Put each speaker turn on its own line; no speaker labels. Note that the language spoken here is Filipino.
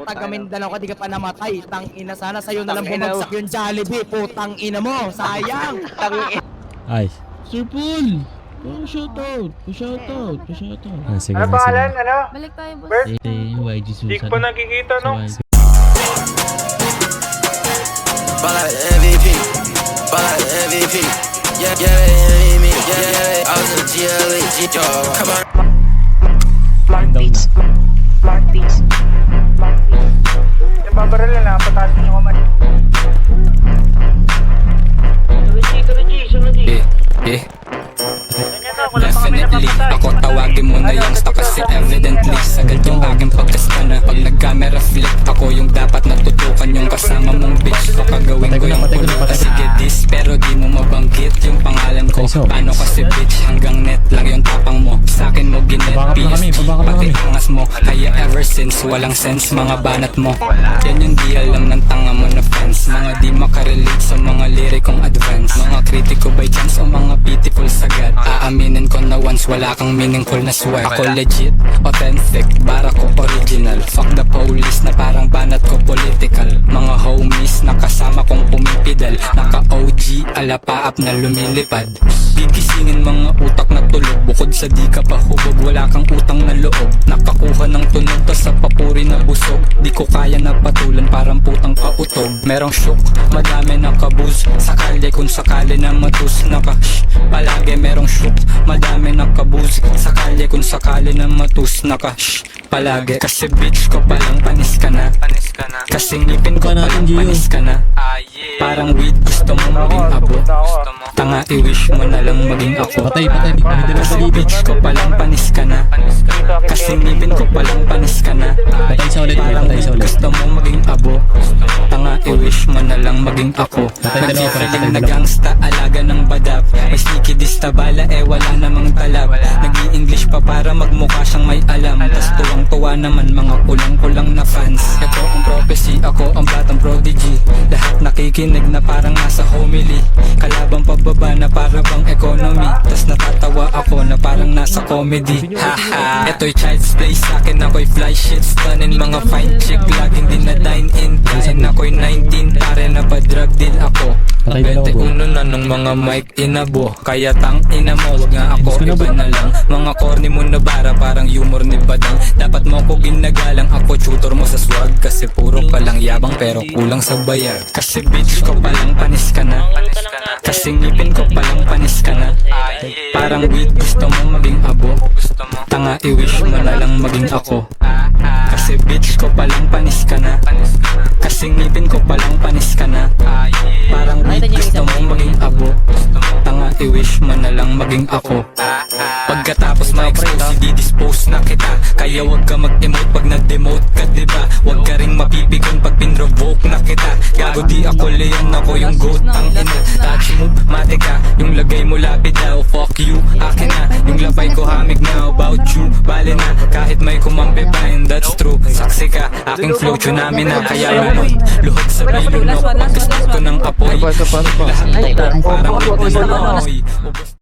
taga Mindanao ka, di ka pa namatay. Tang ina, sana sa'yo na lang bumagsak yung Jollibee. Putang ina mo, sayang.
Ay.
Sir Paul! Pa-shoutout! Pa-shoutout! Pa-shoutout!
Ah, sige
Ano
na, sige
pangalan?
na.
Ano?
Balik tayo, boss.
Bert?
Yung YG Susan.
Di ko pa nakikita, no?
Ball like MVP, ball like MVP. Yeah, yeah, me, yeah. I was a GLE, yo, come on.
Mark Beats. Mark Beats. Mark Beats.
Yung babaril na, pataas nyo kamay. Sunod G.
Yeah. Definitely, ako tawagin mo na youngsta kasi evidently sagad yung aking pagkastana. Pag nag-camera flip, ako yung dapat natutukan yung kasama mong bitch. Baka gawin ko yung kulot, sige this, pero di mo mabanggit yung pangalan ko. Paano kasi bitch, hanggang net lang yung tapang mo. Sa'kin mo ginet, PSG, pati angas mo. Kaya ever since, walang sense mga banat mo. Yan yung di alam ng tanga mo na fans. Mga di makarelate sa mga lirikong advance. Mga kritiko by chance o mga pitiful sagad. Aaminin ko na once wala kang meaningful na sweat. Ako legit, authentic, bara ko original. Fuck the police na parang banat ko political. Mga homies na kasama kong pumipidal. Naka OG, alapaap na lumilipad. Gigisingin mga utak na tulog. Bukod sa di ka pa hubog, wala kang utang na loob. Nakakuha ng tunog tas sa papuri na busog. Di ko kaya na patulan parang putang pautog. Merong shook, madami nakabuz. Sakali kung sakali na matus. Palagi merong shook, madami nakabuz. Sakali kung sakali na matus. Palagi kasi bitch ko palang panis ka na. Kasi ngipin ko palang panis ka na. Parang weed gusto mo maging abo. Tanga i-wish mo na lang maging ako.
Patay.
Kasi bitch ko palang panis ka na. Kasi ngipin ko palang panis ka na.
Patay sa ulit.
Parang
Patay sa
weed
ulit.
gusto mo maging abo. Tanga i-wish mo na lang maging ako. Nag-feeling na gangsta, alaga ng badap. May sneaky dista bala wala namang talab. Nag-i-English pa para magmukha siyang may alam. Tas tuwang-tuwa naman mga kulang-kulang na fans. Ito ang prophecy, ako ang batang prodigy. Lahat nakikinig na parang nasa homily. Kalabang pababa na para bang economy. Tas natatawa ako na parang nasa comedy. Haha, ito'y child's play sa'kin. Ako'y fly shit stunning. Mga fine chick laging din na dine in. Kain ako'y 19, pare na pa drug deal ako. 21 na nung mga mic inabo. Kaya tang ina mo, wag nga ako iba na lang. Mga corny mo na bara, parang humor ni Badang. Dapat mo ko ginagalang, ako tutor mo sa swag. Kasi puro ka lang yabang pero kulang sa bayad. Kasi bitch ko palang panis ka na. Kasi ngipin ko palang panis ka na. Parang weed gusto mo maging abo. Tanga i-wish mo na lang maging ako. Kasi bitch ko palang panis ka na. Kasi ngipin ko palang panis ka na. Parang weed gusto mo maging abo. Tanga i-wish mo na lang maging ako. Pagkatapos ma-expose, di-dispose na kita. Kaya wag ka mag-emote pag nag-demote ka, diba? Wag ka ring mapipigon pag pinrovoke na kita. Gago di ako leon, ako yung goat. Ang ina, touch move, mate ka. Yung lagay mo lapid daw, fuck you. Akin na, yung lapay ko hamig na about you. Bale na, kahit may kumampi pa, and that's true. Saksi ka, aking flow, tsunami na. Kaya lunod, luhod sa bilunok. Pagkastot ko ng apoy. Lahat ng parang hindi na amoy.